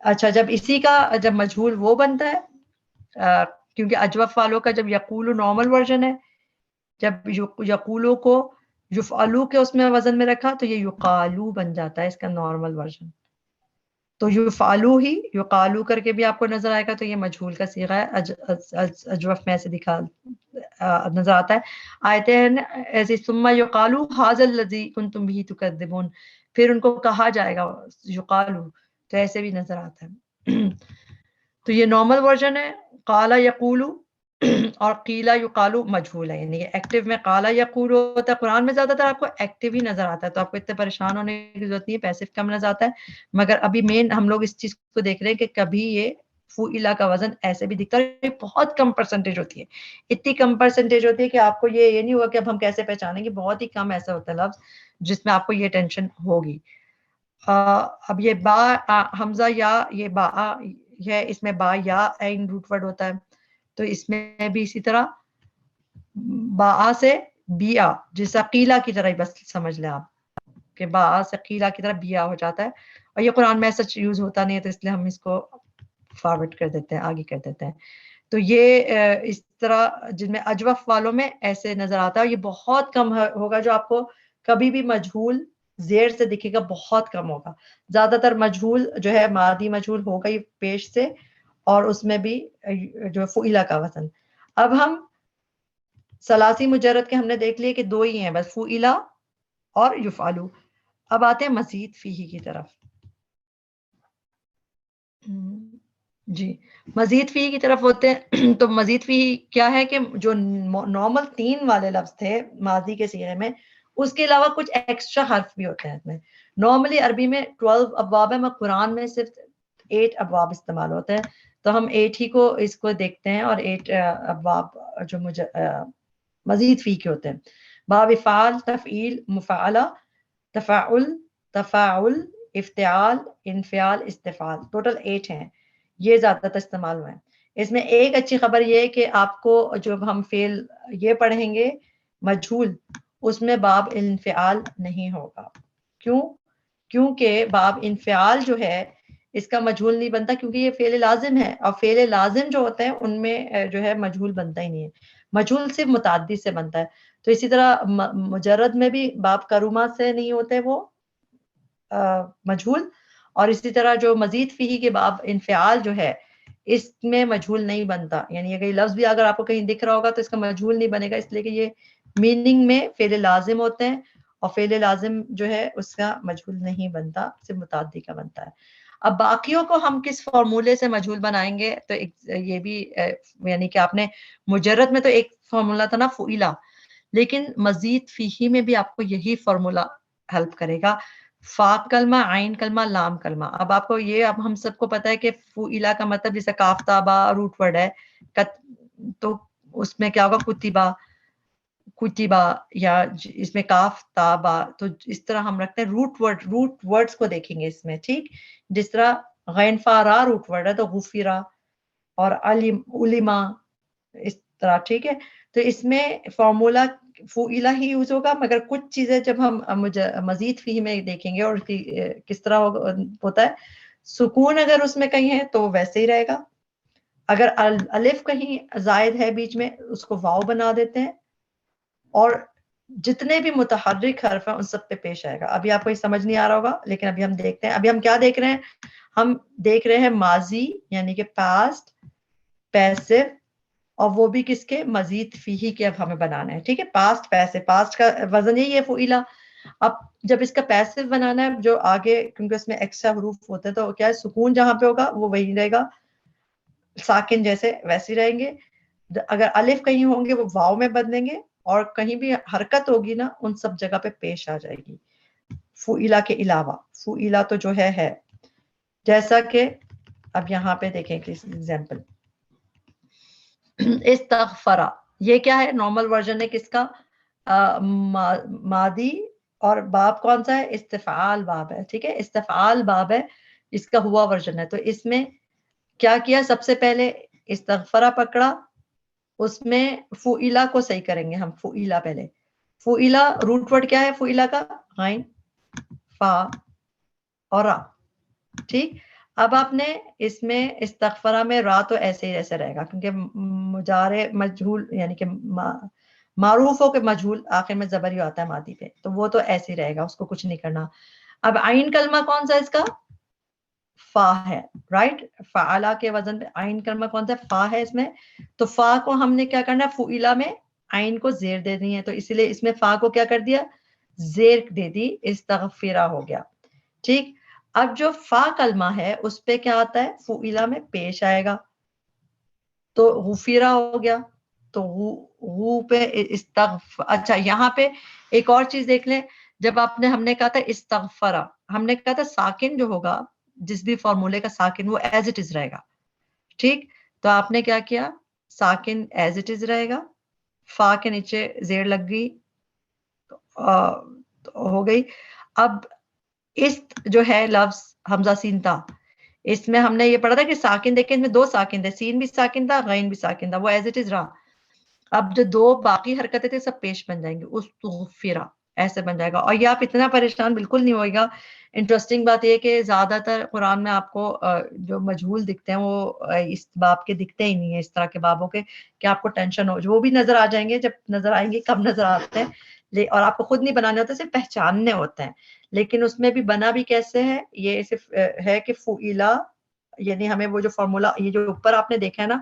اچھا جب اسی کا جب مجہول وہ بنتا ہے, کیونکہ اجوف والوں کا جب یقولو نارمل ورژن ہے, جب یقولو کو یفعلو کے اس میں وزن میں رکھا تو یہ یقالو بن جاتا ہے اس کا نارمل ورژن. تو یفعلو ہی یقالو کر کے بھی آپ کو نظر آئے گا, تو یہ مجہول کا صیغہ ہے. اجوف میں ایسے دکھا نظر آتا ہے. آیتیں ہیں ایسے, ثم یقالو ھذا الذی کنتم بہ تکذبون, پھر ان کو کہا جائے گا یقالو, تو ایسے بھی نظر آتا ہے. تو یہ نارمل ورژن ہے. قالا یقولو اور قیلا یقالو مجہول ہے, یعنی ایکٹیو میں قالا یقولو ہوتا ہے. قرآن میں زیادہ تر آپ کو ایکٹیو ہی نظر آتا ہے, تو آپ کو اتنے پریشان ہونے کی ضرورت نہیں ہے, پیسو کم نظر آتا ہے. مگر ابھی مین ہم لوگ اس چیز کو دیکھ رہے ہیں کہ کبھی یہ فعلا کا وزن ایسے بھی دکھتا ہے. بہت کم پرسنٹیج ہوتی ہے, اتنی کم پرسنٹیج ہوتی ہے کہ آپ کو یہ نہیں ہوا کہ اب ہم کیسے پہچانیں گے. بہت ہی کم ایسا ہوتا ہے لفظ جس میں آپ کو یہ ٹینشن ہوگی. اب یہ با حمزہ یا یہ با ہے, اس میں با یا عین روٹ ورڈ ہوتا ہے, تو اس میں بھی اسی طرح با سے بیا, جیسا قیلا کی طرح ہی بس سمجھ لیں آپ کہ با سے قیلا کی طرح بیا ہو جاتا ہے. اور یہ قرآن میں سچ یوز ہوتا نہیں ہے, تو اس لیے ہم اس کو فارورڈ کر دیتے ہیں, آگے کر دیتے ہیں. تو یہ اس طرح جن میں اجوف والوں میں ایسے نظر آتا ہے. یہ بہت کم ہوگا جو آپ کو کبھی بھی مجہول زیر سے دکھے گا, بہت کم ہوگا. زیادہ تر مجہول جو ہے مادی مجہول ہوگا یہ پیش سے, اور اس میں بھی جو فعلا کا وزن. اب ہم ثلاثی مجرد کے ہم نے دیکھ لیے کہ دو ہی ہیں بس, فعلا اور یفعلو. اب آتے ہیں مزید فیہ کی طرف. جی مزید فی کی طرف ہوتے ہیں. تو مزید فی کیا ہے کہ جو نارمل 3 والے لفظ تھے ماضی کے صیغے میں, اس کے علاوہ کچھ ایکسٹرا حرف بھی ہوتے ہیں اس میں. نارملی عربی میں 12 ابواب ہے, میں قرآن میں صرف 8 ابواب استعمال ہوتے ہیں, تو ہم 8 ہی کو اس کو دیکھتے ہیں. اور 8 ابواب جو مزید فی کے ہوتے ہیں, باب فعال, تفعیل, مفعلہ, تفاعل, تفاعل, افتعال, انفعال, استفعال. ٹوٹل 8 ہیں, یہ زیادہ تر استعمال ہوئے ہیں. اس میں ایک اچھی خبر یہ ہے کہ آپ کو جو ہم فعل یہ پڑھیں گے مجہول, اس میں باب انفعال نہیں ہوگا. کیوں؟ کیونکہ باب انفعال جو ہے اس کا مجہول نہیں بنتا, کیونکہ یہ فعل لازم ہے, اور فعل لازم جو ہوتے ہیں ان میں جو ہے مجہول بنتا ہی نہیں ہے. مجہول صرف متعدی سے بنتا ہے. تو اسی طرح مجرد میں بھی باب کروما سے نہیں ہوتے وہ مجہول, اور اسی طرح جو مزید فیہ کے باب انفعال جو ہے اس میں مجہول نہیں بنتا. یعنی یہ لفظ بھی اگر آپ کو کہیں دکھ رہا ہوگا تو اس کا مجہول نہیں بنے گا, اس لیے کہ یہ میننگ میں فعل لازم ہوتے ہیں, اور فعل لازم جو ہے اس کا مجہول نہیں بنتا، صرف متعدی کا بنتا ہے۔ اب باقیوں کو ہم کس فارمولے سے مجہول بنائیں گے، تو یہ بھی یعنی کہ آپ نے مجرد میں تو ایک فارمولا تھا نا فعیلا، لیکن مزید فیہی میں بھی آپ کو یہی فارمولا ہیلپ کرے گا، فا کلمہ، عین کلمہ، لام کلمہ۔ اب آپ کو یہ، اب ہم سب کو پتا ہے کہ فعیلا کا مطلب جیسے کاف تابا روٹ ورڈ ہے، تو اس میں کیا ہوگا، کتبا، کتبا، یا اس میں کاف تابا، تو اس طرح ہم رکھتے ہیں روٹ ورڈز کو دیکھیں گے اس میں، ٹھیک، جس طرح غین فارا روٹ ورڈ ہے تو غفرا، اور علما، اس طرح، ٹھیک ہے۔ تو اس میں فارمولا فعیلا ہی یوز ہوگا، مگر کچھ چیزیں جب ہم مزید فی میں دیکھیں گے اور کس طرح ہوتا ہے، سکون اگر اس میں کہیں ہے تو ویسے ہی رہے گا، اگر الف کہیں زائد ہے بیچ میں اس کو واو بنا دیتے ہیں، اور جتنے بھی متحرک حرف ہیں ان سب پہ پیش آئے گا۔ ابھی آپ کو یہ سمجھ نہیں آ رہا ہوگا، لیکن ابھی ہم دیکھتے ہیں۔ ابھی ہم کیا دیکھ رہے ہیں، ہم دیکھ رہے ہیں ماضی یعنی کہ پاسٹ، پیسو، اور وہ بھی کس کے، مزید فیہی کے اب ہمیں بنانا ہے، ٹھیک ہے، پاسٹ پیسو، پاسٹ کا وزن یہی ہے فعیلا۔ اب جب اس کا پیسو بنانا ہے جو آگے، کیونکہ اس میں ایکسٹرا حروف ہوتے ہیں تو کیا ہے، سکون جہاں پہ ہوگا وہ وہی رہے گا، ساکن جیسے ویسے رہیں گے، اگر الف کہیں ہوں گے وہ واو میں بدلیں گے، اور کہیں بھی حرکت ہوگی نا ان سب جگہ پہ پیش آ جائے گی فعیلا کے علاوہ۔ فعیلا تو جو ہے جیسا کہ اب یہاں پہ دیکھیں ایگزامپل، استغفرا، یہ کیا ہے، نارمل ورژن ہے کس کا، مادی، اور باب کون سا ہے، استفعال باب ہے، ٹھیک ہے، استفعال باب ہے، اس کا ہوا ورژن ہے۔ تو اس میں کیا کیا، سب سے پہلے استغفرا پکڑا، اس میں فعیلا کو صحیح کریں گے ہم، فعیلا پہلے، فعیلا روٹ ورڈ کیا ہے فعیلا کا، غین، فا اور را، ٹھیک۔ اب آپ نے اس میں استغفرا میں را تو ایسے ہی ایسے رہے گا، کیونکہ مجارے مجہول یعنی کہ معروف ہو کے مجہول آخر میں زبر ہی آتا ہے مادی پہ، تو وہ تو ایسے ہی رہے گا، اس کو کچھ نہیں کرنا۔ اب عین کلمہ کون سا اس کا، فا ہے، رائٹ، فعلا کے وزن پہ عین کلمہ کون سا، فا ہے اس میں، تو فا کو ہم نے کیا کرنا ہے، فعیلا میں عین کو زیر دے دی ہے، تو اسی لیے اس میں فا کو کیا کر دیا، زیر دے دی، استغفرا ہو گیا، ٹھیک۔ اب جو فا کلمہ ہے اس پہ کیا آتا ہے، فعیلا میں پیش آئے گا، تو غفیرہ ہو گیا، تو غو پہ اچھا یہاں پہ ایک اور چیز دیکھ لیں، جب ہم نے کہا تھا استغفرا، ہم نے کہا تھا ساکن جو ہوگا جس بھی فارمولے کا ساکن وہ ایز اٹ از رہے گا، ٹھیک، تو آپ نے کیا کیا، ساکن ایز اٹ از رہے گا، فا کے نیچے زیر لگ گئی، ہو گئی۔ اب است جو ہے لفظ حمزہ سین تا، اس میں ہم نے یہ پڑھا تھا کہ ساکن دیکھیں، اس میں دو ساکن تھے، سین بھی ساکن تھا، غین بھی ساکن تھا، وہ ایز اٹ از رہا۔ اب جو دو باقی حرکتیں تھے سب پیش بن جائیں گے، استغفرا ایسے بن جائے گا، اور یہ آپ اتنا پریشان بالکل نہیں ہوئے گا۔ انٹرسٹنگ بات یہ کہ زیادہ تر قرآن میں آپ کو جو مجہول دکھتے ہیں وہ اس باب کے دکھتے ہی نہیں ہیں، اس طرح کے بابوں کے کہ آپ کو ٹینشن ہو، وہ بھی نظر آ جائیں گے، جب نظر آئیں گے کب نظر آتے ہیں، اور آپ کو خود نہیں بنانے ہوتے، صرف پہچاننے ہوتے ہیں۔ لیکن اس میں بھی بنا بھی کیسے ہے، یہ صرف ہے کہ فعیلا، یعنی ہمیں وہ جو فارمولا یہ جو اوپر آپ نے دیکھا ہے نا،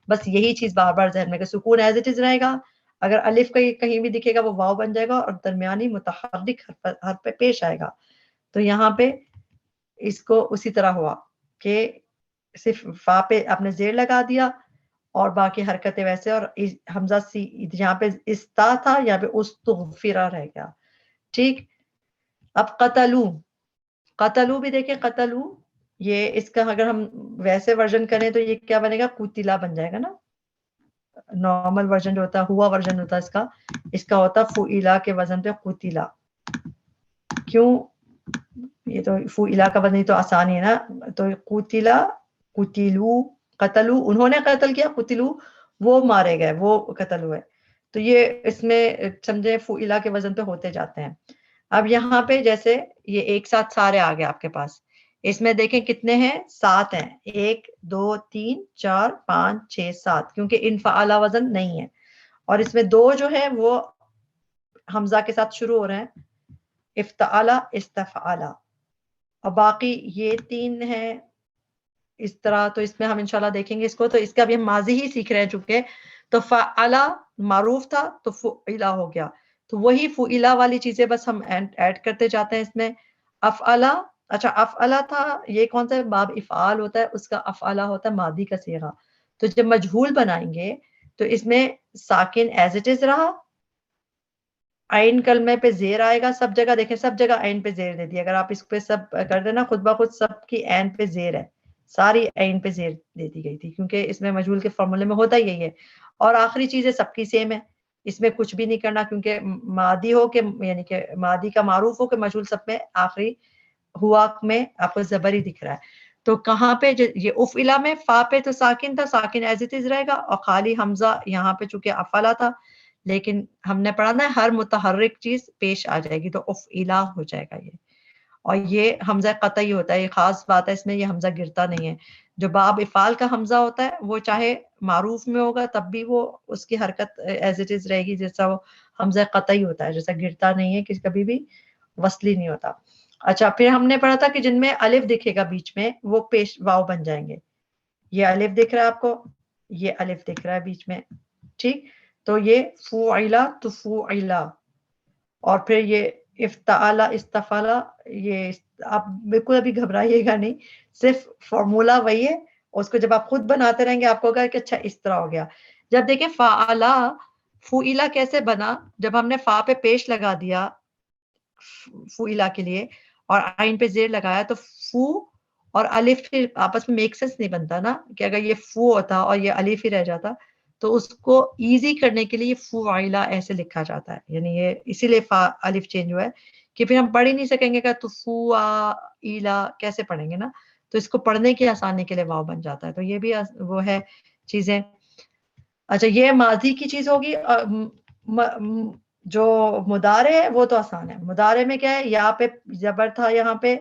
بس یہی چیز بار بار ذہن میں کہ سکون ایز اٹ از رہے گا، اگر الف کہیں بھی دکھے گا وہ واو بن جائے گا، اور درمیانی متحرک حرف پہ پیش آئے گا۔ تو یہاں پہ اس کو اسی طرح ہوا کہ صرف فا پہ آپ نے زیر لگا دیا، اور باقی حرکتیں ویسے، اور حمزہ سی یہاں پہ استا تھا، یہاں پہ استغفرا رہ گیا، ٹھیک۔ اب قتلو بھی دیکھیں، قتلو یہ اس کا اگر ہم ویسے ورژن کریں تو یہ کیا بنے گا، قتلا بن جائے گا نا، نارمل ورژن جو ہوتا ہے، ہوا ورژن ہوتا ہے اس کا ہوتا فعیلا کے وزن پہ قتلا، کیوں، یہ تو فعیلا کا وزن تو آسان ہے نا، تو قتلا، قتلو، قتلو انہوں نے قتل کیا، قتلو وہ مارے گئے، وہ قتل ہوئے، تو یہ اس میں سمجھے فعیلا کے وزن پہ ہوتے جاتے ہیں۔ اب یہاں پہ جیسے یہ ایک ساتھ سارے آ گئے آپ کے پاس، اس میں دیکھیں کتنے ہیں، 7 ہیں، 1 2 3 4 5 6 7، کیونکہ انفعالا وزن نہیں ہے، اور اس میں 2 جو ہے وہ حمزہ کے ساتھ شروع ہو رہے ہیں، افتعالا، استفعالا، اور باقی یہ 3 ہیں اس طرح۔ تو اس میں ہم انشاءاللہ دیکھیں گے اس کو، تو اس کا بھی ہم ماضی ہی سیکھ رہے ہیں، چونکہ تو فعلا معروف تھا تو فعلا ہو گیا، تو وہی فعلا والی چیزیں بس ہم ایڈ کرتے جاتے ہیں اس میں. افعلا، اچھا افعلا تھا، یہ کون سا باب افعال ہوتا ہے، اس کا افعلا ہوتا ہے ماضی کا صیغہ. تو جب مجہول بنائیں گے تو اس میں ساکن ایز اٹ از رہا، عین کلمے پہ زیر آئے گا سب جگہ. دیکھیں سب جگہ عین پہ زیر دے دی. اگر آپ اس پہ سب کر دینا خود بخود سب کی عین پہ زیر ہے، ساری عین پہ زیر دے دی گئی تھی کیونکہ اس میں مجہول کے فارمولے میں ہوتا ہی یہی ہے. اور آخری چیزیں سب کی سیم ہے، اس میں کچھ بھی نہیں کرنا کیونکہ ماضی ہو کہ یعنی کہ ماضی کا معروف ہو کہ مجہول، سب میں آخری ہوا میں آپ کو زبر ہی دکھ رہا ہے. تو کہاں پہ یہ افعلا میں فا پہ تو ساکن تھا، ساکن ایز اٹ از رہے گا، اور خالی حمزہ یہاں پہ چونکہ افعلا تھا، لیکن ہم نے پڑھا نا ہر متحرک چیز پیش آ جائے گی تو افعلا ہو جائے گا یہ. اور یہ حمزہ قطعی ہوتا ہے، یہ خاص بات ہے اس میں، یہ حمزہ گرتا نہیں ہے. جو باب افعال کا حمزہ ہوتا ہے وہ چاہے معروف میں ہوگا تب بھی وہ اس کی حرکت ایز اٹ از رہے گی جیسا وہ حمزہ قطعی ہوتا ہے، جیسا گرتا نہیں ہے کہ کبھی بھی وصلی نہیں ہوتا. اچھا پھر ہم نے پڑھا تھا کہ جن میں الف دکھے گا بیچ میں وہ پیش واو بن جائیں گے. یہ الف دکھ رہا ہے آپ کو، یہ الف دکھ رہا ہے بیچ میں، ٹھیک. تو یہ فعلا تو فعلا، اور پھر یہ افتعلا استفعلا. یہ آپ بالکل ابھی گھبرائیے گا نہیں، صرف فارمولا وہی ہے، اس کو جب آپ خود بناتے رہیں گے آپ کو ہوگا کہ اچھا اس طرح ہو گیا. جب دیکھیں فعلا فعلا کیسے بنا، جب ہم نے فا پہ پیش لگا دیا فعلا کے لیے اور عین پہ زیر لگایا تو فو اور الف پھر آپس میں میک سینس نہیں بنتا نا، کہ اگر یہ فو ہوتا اور یہ الف ہی رہ جاتا تو اس کو ایزی کرنے کے لیے فعلا ایسے لکھا جاتا ہے. یعنی یہ اسی لیے فا الف چینج ہوا ہے کہ پھر ہم پڑھ ہی نہیں سکیں گے کہ تو فعلا کیسے پڑھیں گے نا، تو اس کو پڑھنے کی آسانی کے لیے واو بن جاتا ہے. تو یہ بھی وہ ہے چیزیں. اچھا یہ ماضی کی چیز ہوگی. جو مضارع ہے وہ تو آسان ہے. مضارع میں کیا ہے، یہاں پہ زبر تھا یہاں پہ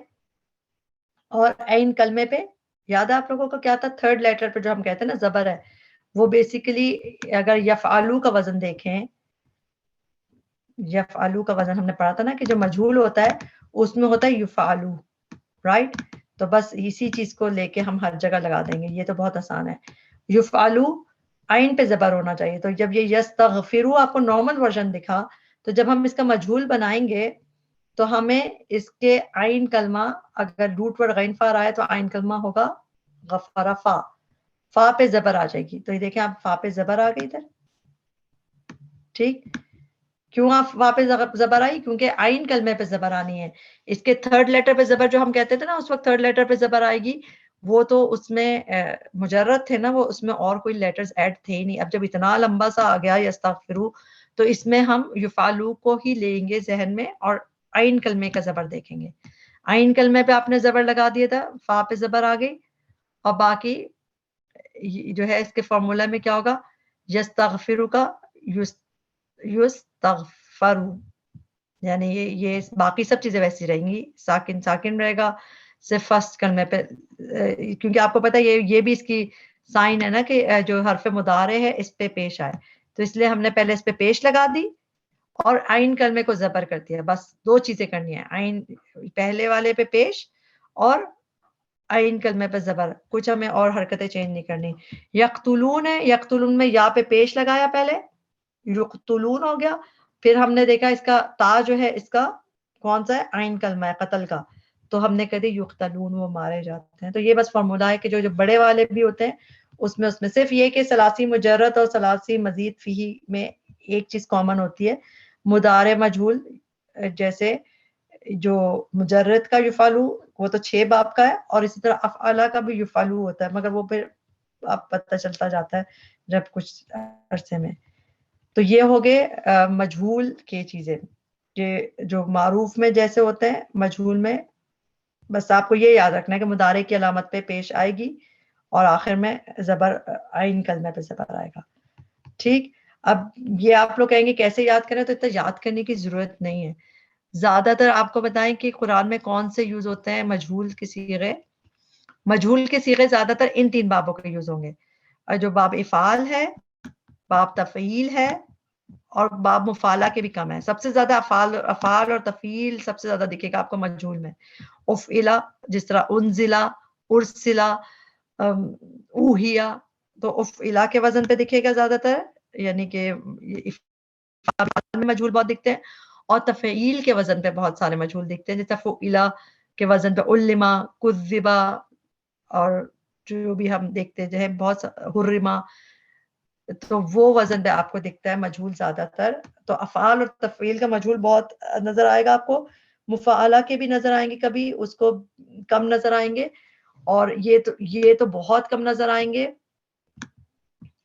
اور عین کلمے پہ، یاد ہے آپ لوگوں کو کیا تھا، تھرڈ لیٹر پہ جو ہم کہتے ہیں نا زبر ہے، وہ بیسیکلی اگر یفعلو کا وزن دیکھیں، یفعلو کا وزن ہم نے پڑھا تھا نا کہ جو مجہول ہوتا ہے اس میں ہوتا ہے یفعلو، رائٹ. تو بس اسی چیز کو لے کے ہم ہر جگہ لگا دیں گے، یہ تو بہت آسان ہے. یفعلو عین پہ زبر ہونا چاہیے. تو جب یہ یستغفرو آپ کو نارمل ورژن دکھا، تو جب ہم اس کا مجہول بنائیں گے تو ہمیں اس کے عین کلمہ اگر روٹ ورڈ غین فا رہا ہے تو عین کلمہ ہوگا غفر فا، فا پہ زبر آ جائے گی. تو یہ دیکھیں آپ فا پہ زبر آ گئی ادھر، ٹھیک. کیوں آپ فا پہ زبر آئی، کیونکہ عین کلمے پہ زبر آنی ہے. اس کے تھرڈ لیٹر پہ زبر جو ہم کہتے تھے نا اس وقت تھرڈ لیٹر پہ زبر آئے گی، وہ تو اس میں مجرد تھے نا، وہ اس میں اور کوئی لیٹرز ایڈ تھے ہی نہیں. اب جب اتنا لمبا سا آ گیا یستغفرو تو اس میں ہم یفعلو کو ہی لیں گے ذہن میں اور عین کلمے کا زبر دیکھیں گے. عین کلمے پہ آپ نے زبر لگا دیا تھا، فا پہ زبر آ گئی، اور باقی جو ہے اس کے فارمولا میں کیا ہوگا، یستغفرو کا یستغفرو، یعنی یہ باقی سب چیزیں ویسی رہیں گی، ساکن ساکن رہے گا صرف فرسٹ کلمے پہ، کیونکہ آپ کو پتا ہے یہ بھی اس کی سائن ہے نا کہ جو حرف مضارع ہے اس پہ پیش آئے، تو اس لیے ہم نے پہلے اس پہ پیش لگا دی اور عین کلمے کو زبر کر دیا. بس دو چیزیں کرنی ہے، عین پہلے والے پہ پیش اور عین کلمے پہ زبر، کچھ ہمیں اور حرکتیں چینج نہیں کرنی. یقتلون ہے، یقتلون میں یا پہ پیش لگایا پہلے، یقتلون ہو گیا. پھر ہم نے دیکھا اس کا تا جو ہے اس کا کون سا ہے، عین کلمہ ہے قتل کا، تو ہم نے کہہ دی یقتلون، وہ مارے جاتے ہیں. تو یہ بس فارمولا ہے کہ جو بڑے والے بھی ہوتے ہیں اس میں صرف یہ کہ ثلاثی مجرد اور ثلاثی مزید فیہ میں ایک چیز کامن ہوتی ہے، مضارع مجہول جیسے جو مجرد کا یفعلو وہ تو 6 باب کا ہے، اور اسی طرح افعلا کا بھی یفعلو ہوتا ہے، مگر وہ پھر اب پتہ چلتا جاتا ہے جب کچھ عرصے میں. تو یہ ہو گئے مجہول کی چیزیں کہ جو معروف میں جیسے ہوتے ہیں مجہول میں بس آپ کو یہ یاد رکھنا ہے کہ مضارع کی علامت پہ پیش آئے گی اور آخر میں زبر عین کلمہ پہ زبر آئے گا، ٹھیک. اب یہ آپ لوگ کہیں گے کیسے یاد کریں، تو اتنا یاد کرنے کی ضرورت نہیں ہے. زیادہ تر آپ کو بتائیں کہ قرآن میں کون سے یوز ہوتے ہیں مجہول کے صیغے. مجہول کے صیغے زیادہ تر ان 3 بابوں کے یوز ہوں گے، جو باب افعال ہے، باب تفعیل ہے، اور باب مفعلہ کے بھی کم ہے. سب سے زیادہ افعال اور تفعیل سب سے زیادہ دکھے گا آپ کو مجہول میں. افعلا جس طرح انزلا، ارسلا، اوہیا، تو افعلا کے وزن پہ دکھے گا زیادہ تر، یعنی کہ میں مجہول بہت دکھتے ہیں، اور تفعیل کے وزن پہ بہت سارے مجہول دکھتے ہیں، جیسے فعلا کے وزن پہ علما، کذبا، اور جو بھی ہم دیکھتے جو ہے بہت حرما، تو وہ وزن پہ آپ کو دکھتا ہے مجہول زیادہ تر. تو افعال اور تفعیل کا مجہول بہت نظر آئے گا آپ کو. مفعلہ کے بھی نظر آئیں گے، کبھی اس کو کم نظر آئیں گے، اور یہ تو بہت کم نظر آئیں گے،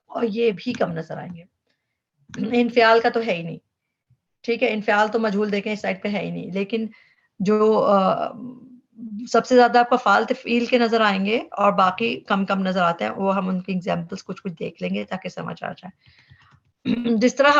اور یہ بھی کم نظر آئیں گے. انفعال کا تو ہے ہی نہیں، ٹھیک ہے، انفعال تو مجہول دیکھیں اس سائڈ پہ ہے ہی نہیں. لیکن جو سب سے زیادہ آپ کو فعال تفعیل کے نظر آئیں گے، اور باقی کم کم نظر آتے ہیں، وہ ہم ان کی ایگزامپلس کچھ دیکھ لیں گے تاکہ سمجھ آ جائے. جس طرح